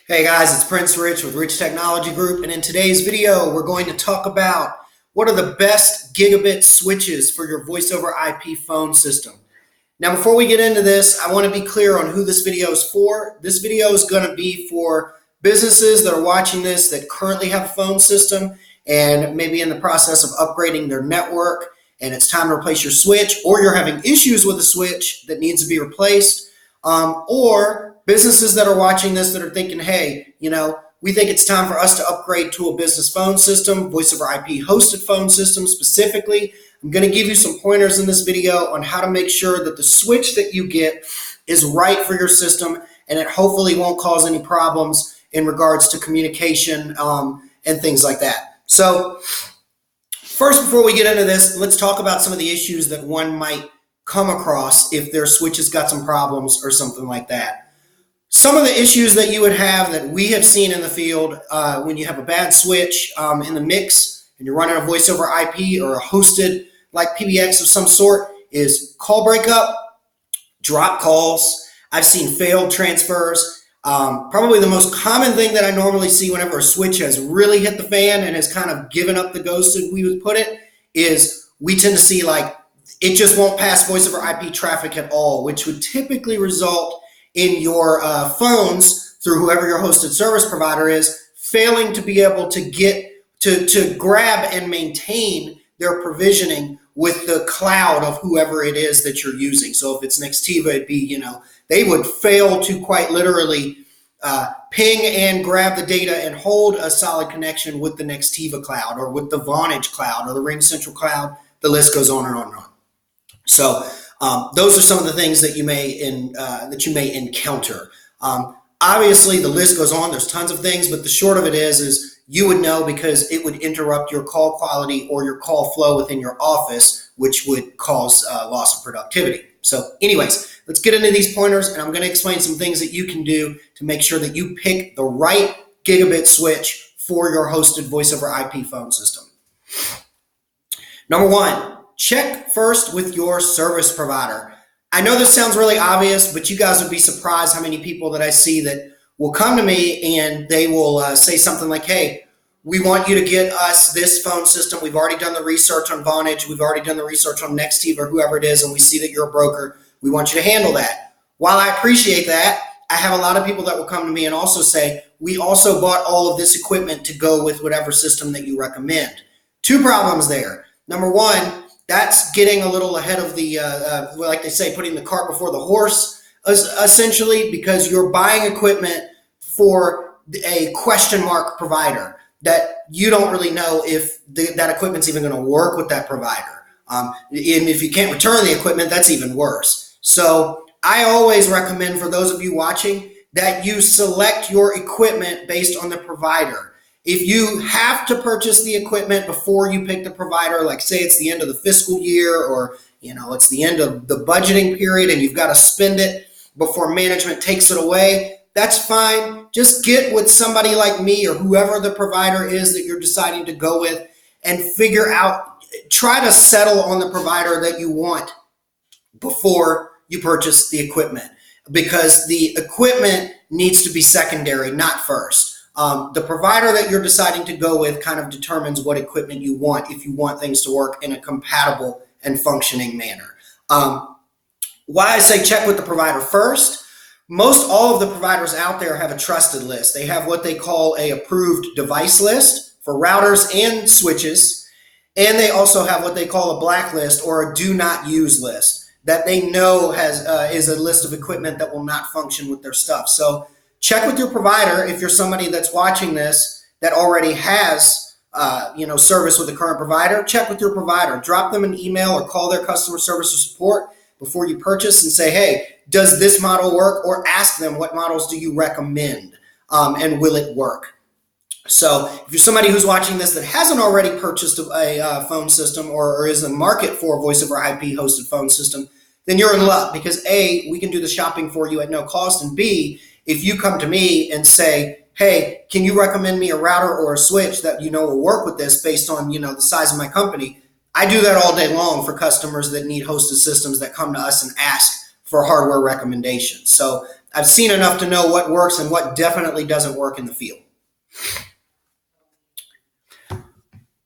Hey guys, it's Prince Rich with Rich Technology Group, and in today's video, we're going to talk about what are the best gigabit switches for your voice over IP phone system. Now, before we get into this, I want to be clear on who this video is for. This video is going to be for businesses that are watching this that currently have a phone system and maybe in the process of upgrading their network, and it's time to replace your switch, or you're having issues with a switch that needs to be replaced, or businesses that are watching this that are thinking, hey, we think it's time for us to upgrade to a business phone system, voice over IP hosted phone system specifically. I'm going to give you some pointers in this video on how to make sure that the switch that you get is right for your system, and it hopefully won't cause any problems in regards to communication and things like that. So first, before we get into this, let's talk about some of the issues that one might come across if their switch has got some problems or something like that. Some of the issues that you would have that we have seen in the field when you have a bad switch in the mix and you're running a voice over IP or a hosted like PBX of some sort is call breakup, drop calls. I've seen failed transfers. Probably the most common thing that I normally see whenever a switch has really hit the fan and has kind of given up the ghost, as we would put it, is we tend to see like it just won't pass voice over IP traffic at all, which would typically result in your phones through whoever your hosted service provider is failing to be able to get to grab and maintain their provisioning with the cloud of whoever it is that you're using. So if it's Nextiva, it'd be, they would fail to quite literally ping and grab the data and hold a solid connection with the Nextiva cloud or with the Vonage cloud or the Ring Central cloud. The list goes on and on and on. So those are some of the things that you may encounter. Obviously, the list goes on. There's tons of things, but the short of it is you would know because it would interrupt your call quality or your call flow within your office, which would cause loss of productivity. So anyways, let's get into these pointers, and I'm going to explain some things that you can do to make sure that you pick the right gigabit switch for your hosted voice over IP phone system. Number one, check first with your service provider. I know this sounds really obvious, but you guys would be surprised how many people that I see that will come to me and they will say something like, hey, we want you to get us this phone system. We've already done the research on Vonage. We've already done the research on Nextiva or whoever it is, and we see that you're a broker. We want you to handle that. While I appreciate that, I have a lot of people that will come to me and also say, we also bought all of this equipment to go with whatever system that you recommend. Two problems there. Number one, that's getting a little ahead of the, like they say, putting the cart before the horse, essentially, because you're buying equipment for a question mark provider that you don't really know if that equipment's even going to work with that provider. And if you can't return the equipment, that's even worse. So I always recommend for those of you watching that you select your equipment based on the provider. If you have to purchase the equipment before you pick the provider, like say it's the end of the fiscal year or it's the end of the budgeting period and you've got to spend it before management takes it away, that's fine. Just get with somebody like me or whoever the provider is that you're deciding to go with and figure out, try to settle on the provider that you want before you purchase the equipment, because the equipment needs to be secondary, not first. The provider that you're deciding to go with kind of determines what equipment you want if you want things to work in a compatible and functioning manner. Why I say check with the provider first, most all of the providers out there have a trusted list. They have what they call a approved device list for routers and switches, and they also have what they call a blacklist or a do not use list that they know is a list of equipment that will not function with their stuff. So check with your provider if you're somebody that's watching this that already has service with the current provider. Check with your provider. Drop them an email or call their customer service or support before you purchase and say, hey, does this model work? Or ask them, what models do you recommend and will it work? So if you're somebody who's watching this that hasn't already purchased a phone system or is in the market for a voice over IP hosted phone system, then you're in luck, because A, we can do the shopping for you at no cost, and B, if you come to me and say, hey, can you recommend me a router or a switch that will work with this based on the size of my company, I do that all day long for customers that need hosted systems that come to us and ask for hardware recommendations. So I've seen enough to know what works and what definitely doesn't work in the field.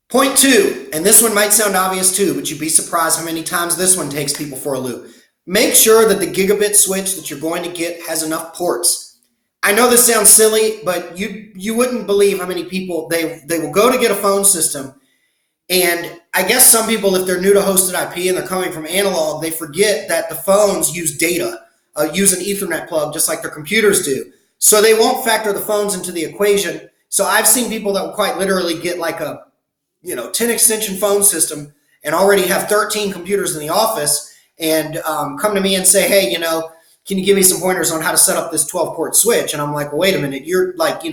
Point 2, and this one might sound obvious too, but you'd be surprised how many times this one takes people for a loop. Make sure that the gigabit switch that you're going to get has enough ports. I know this sounds silly, but you wouldn't believe how many people they will go to get a phone system, and I guess some people, if they're new to hosted IP and they're coming from analog, they forget that the phones use data, use an Ethernet plug just like their computers do. So they won't factor the phones into the equation. So I've seen people that will quite literally get like a 10 extension phone system and already have 13 computers in the office and come to me and say, hey, can you give me some pointers on how to set up this 12 port switch? And I'm like, well, wait a minute, you're like,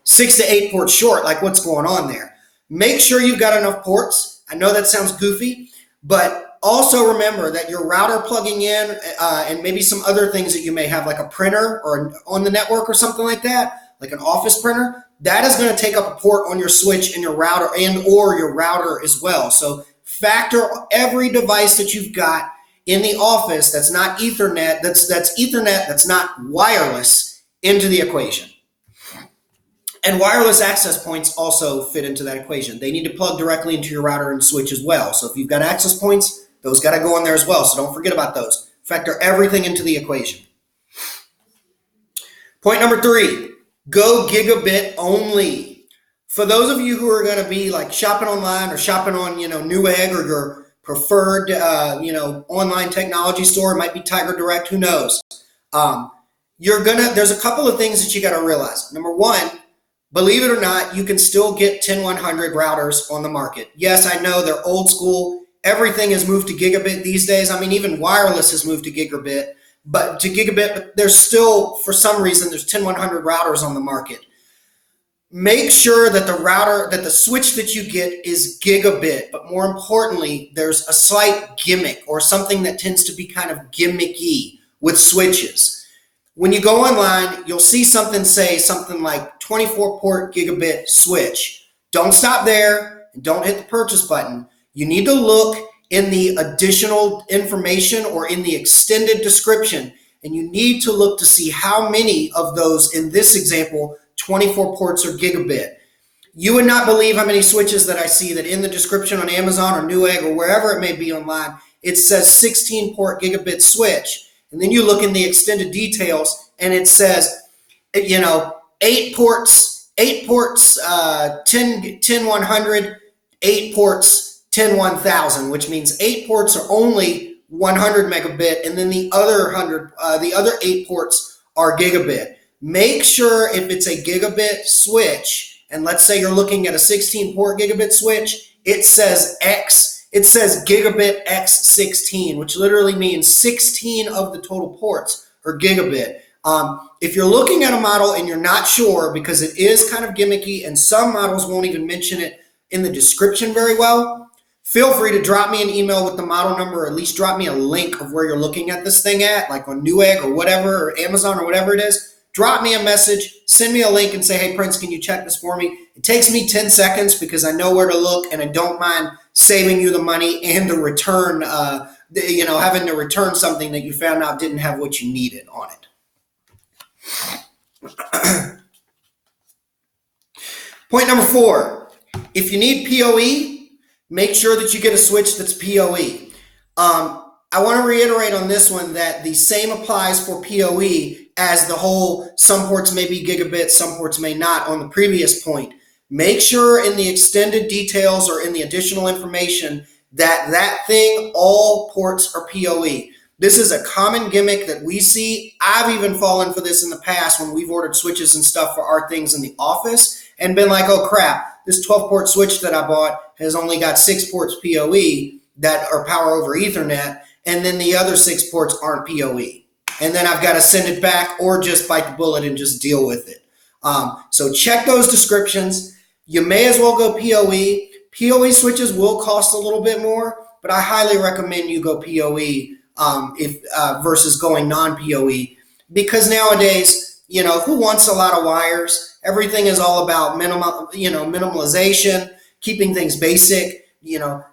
6 to 8 ports short. Like, what's going on there? Make sure you've got enough ports. I know that sounds goofy, but also remember that your router plugging in and maybe some other things that you may have, like a printer or on the network or something like that, like an office printer, that is going to take up a port on your switch and your router or your router as well. So factor every device that you've got in the office that's not Ethernet, that's Ethernet, that's not wireless, into the equation. And wireless access points also fit into that equation. They need to plug directly into your router and switch as well. So if you've got access points, those got to go in there as well. So don't forget about those. Factor everything into the equation. Point number 3, go gigabit only. For those of you who are going to be like shopping online or shopping on, Newegg or your preferred, online technology store, it might be Tiger Direct, who knows? There's a couple of things that you got to realize. Number 1, believe it or not, you can still get 10100 routers on the market. Yes, I know they're old school. Everything has moved to gigabit these days. I mean, even wireless has moved to gigabit, but there's still, for some reason, there's 10100 routers on the market. Make sure that the switch that you get is gigabit, but more importantly, there's a slight gimmick or something that tends to be kind of gimmicky with switches. When you go online, you'll see something like 24 port gigabit switch. Don't stop there and don't hit the purchase button. You need to look in the additional information or in the extended description, and you need to look to see how many of those, in this example, 24 ports are gigabit. You would not believe how many switches that I see that in the description on Amazon or Newegg or wherever it may be online, it says 16 port gigabit switch. And then you look in the extended details and it says, 8 ports, 10100, 8 ports, 10,000, which means 8 ports are only 100 megabit, and then the other 8 ports are gigabit. Make sure if it's a gigabit switch, and let's say you're looking at a 16 port gigabit switch, it says gigabit X 16, which literally means 16 of the total ports are gigabit. If you're looking at a model and you're not sure, because it is kind of gimmicky and some models won't even mention it in the description very well, feel free to drop me an email with the model number, or at least drop me a link of where you're looking at this thing at, like on Newegg or whatever, or Amazon or whatever it is. Drop me a message, send me a link and say, hey, Prince, can you check this for me? It takes me 10 seconds because I know where to look and I don't mind saving you the money and the return, having to return something that you found out didn't have what you needed on it. Point number 4, if you need PoE, make sure that you get a switch that's PoE. I want to reiterate on this one that the same applies for PoE as the whole some ports may be gigabit, some ports may not on the previous point. Make sure in the extended details or in the additional information that all ports are PoE. This is a common gimmick that we see. I've even fallen for this in the past when we've ordered switches and stuff for our things in the office and been like, oh crap, this 12-port switch that I bought has only got 6 ports PoE that are power over Ethernet, and then the other 6 ports aren't PoE. And then I've got to send it back or just bite the bullet and just deal with it. So check those descriptions. You may as well go PoE. PoE switches will cost a little bit more, but I highly recommend you go PoE versus going non-PoE, because nowadays, who wants a lot of wires? Everything is all about minimalization, keeping things basic.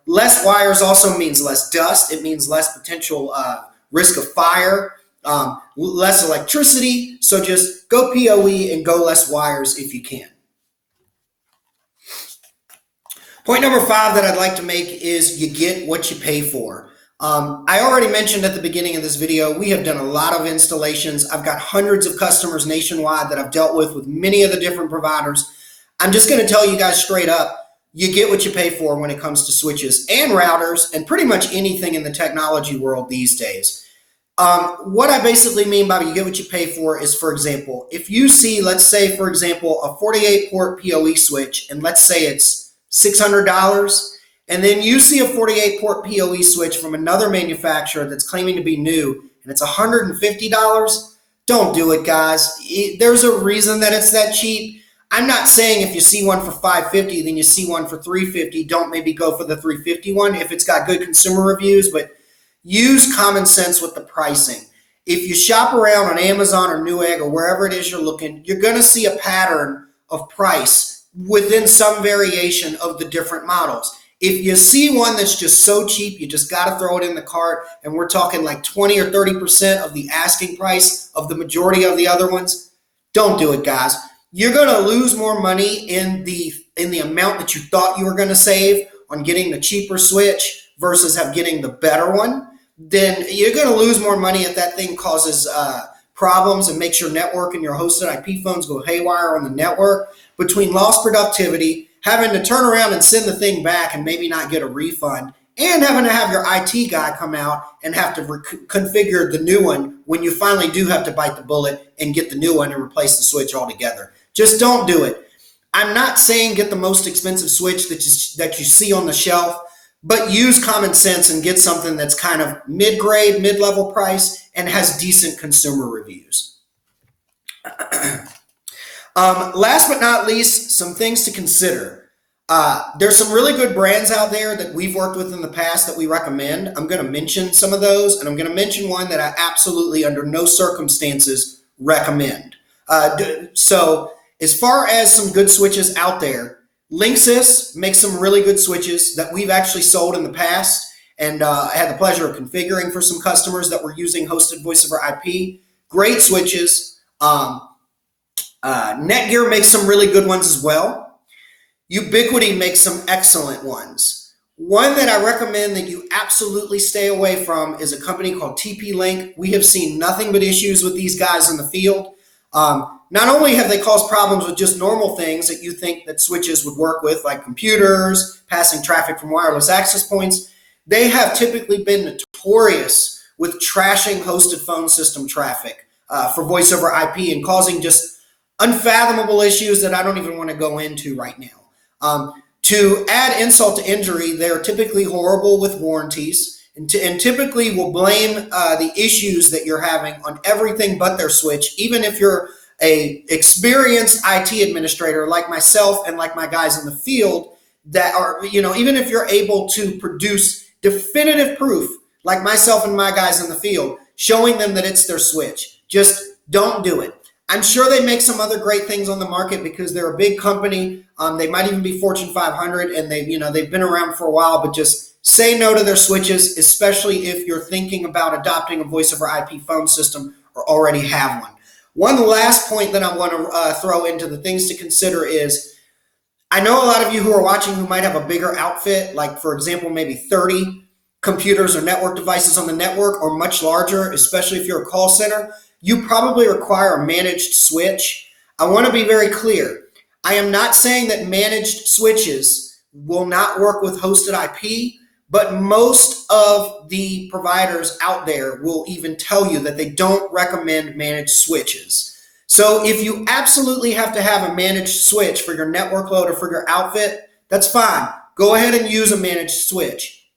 Less wires also means less dust. It means less potential risk of fire. less electricity. So just go PoE and go less wires if you can. Point number 5 that I'd like to make is you get what you pay for. I already mentioned at the beginning of this video, we have done a lot of installations. I've got hundreds of customers nationwide that I've dealt with many of the different providers. I'm just going to tell you guys straight up, you get what you pay for when it comes to switches and routers and pretty much anything in the technology world these days. What I basically mean by you get what you pay for is, for example, if you see, let's say, for example, a 48 port PoE switch, and let's say it's $600, and then you see a 48 port PoE switch from another manufacturer that's claiming to be new, and it's $150, don't do it, guys. There's a reason that it's that cheap. I'm not saying if you see one for $550, then you see one for $350, don't maybe go for the $350 one if it's got good consumer reviews, but use common sense with the pricing. If you shop around on Amazon or Newegg or wherever it is you're looking, you're going to see a pattern of price within some variation of the different models. If you see one that's just so cheap, you just got to throw it in the cart, and we're talking like 20 or 30% of the asking price of the majority of the other ones, don't do it, guys. You're going to lose more money in the amount that you thought you were going to save on getting the cheaper switch versus getting the better one. Then you're going to lose more money if that thing causes problems and makes your network and your hosted IP phones go haywire on the network. Between lost productivity, having to turn around and send the thing back and maybe not get a refund, and having to have your IT guy come out and have to configure the new one when you finally do have to bite the bullet and get the new one and replace the switch altogether. Just don't do it. I'm not saying get the most expensive switch that you see on the shelf, but use common sense and get something that's kind of mid-grade, mid-level price and has decent consumer reviews. Last but not least, some things to consider. There's some really good brands out there that we've worked with in the past that we recommend. I'm going to mention some of those, and I'm going to mention one that I absolutely, under no circumstances, recommend. So as far as some good switches out there, Linksys makes some really good switches that we've actually sold in the past, and I had the pleasure of configuring for some customers that were using hosted voice over IP. Great switches. Netgear makes some really good ones as well. Ubiquiti makes some excellent ones. One that I recommend that you absolutely stay away from is a company called TP-Link. We have seen nothing but issues with these guys in the field. Not only have they caused problems with just normal things that you think that switches would work with, like computers, passing traffic from wireless access points, they have typically been notorious with trashing hosted phone system traffic for voice over IP and causing just unfathomable issues that I don't even want to go into right now. To add insult to injury, they're typically horrible with warranties and typically will blame the issues that you're having on everything but their switch, even if you're a experienced IT administrator like myself and like my guys in the field that are, even if you're able to produce definitive proof like myself and my guys in the field, showing them that it's their switch. Just don't do it. I'm sure they make some other great things on the market because they're a big company. They might even be Fortune 500 and they've been around for a while, but just say no to their switches, especially if you're thinking about adopting a voice over IP phone system or already have one. One last point that I want to throw into the things to consider is, I know a lot of you who are watching who might have a bigger outfit, like for example, maybe 30 computers or network devices on the network or much larger, especially if you're a call center. You probably require a managed switch. I want to be very clear. I am not saying that managed switches will not work with hosted IP, but most of the providers out there will even tell you that they don't recommend managed switches. So if you absolutely have to have a managed switch for your network load or for your outfit, that's fine. Go ahead and use a managed switch.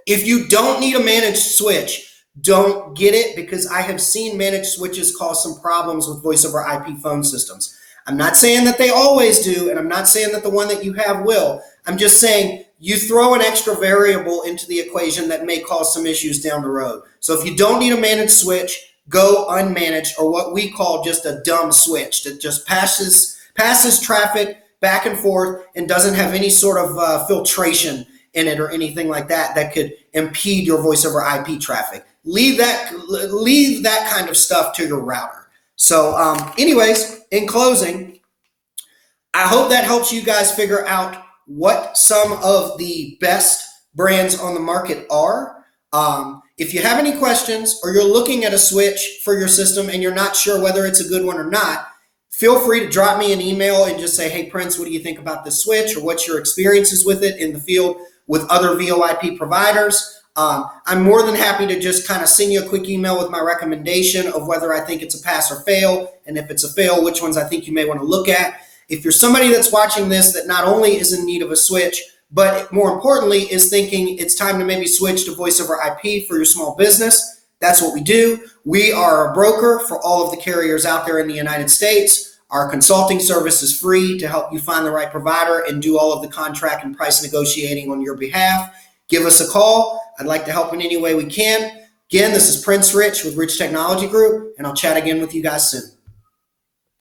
If you don't need a managed switch, don't get it, because I have seen managed switches cause some problems with voice over IP phone systems. I'm not saying that they always do, and I'm not saying that the one that you have will. I'm just saying you throw an extra variable into the equation that may cause some issues down the road. So if you don't need a managed switch, go unmanaged, or what we call just a dumb switch that just passes traffic back and forth and doesn't have any sort of filtration in it or anything like that that could impede your voice over IP traffic. leave that kind of stuff to your router. So anyways, in closing, I hope that helps you guys figure out what some of the best brands on the market are. If you have any questions or you're looking at a switch for your system and you're not sure whether it's a good one or not, feel free to drop me an email and just say, hey, Prince, what do you think about this switch, or what's your experiences with it in the field with other VOIP providers. I'm more than happy to just kind of send you a quick email with my recommendation of whether I think it's a pass or fail, and if it's a fail, which ones I think you may want to look at. If you're somebody that's watching this that not only is in need of a switch, but more importantly is thinking it's time to maybe switch to voice over IP for your small business, that's what we do. We are a broker for all of the carriers out there in the United States. Our consulting service is free to help you find the right provider and do all of the contract and price negotiating on your behalf. Give us a call. I'd like to help in any way we can. Again, this is Prince Rich with Rich Technology Group, and I'll chat again with you guys soon.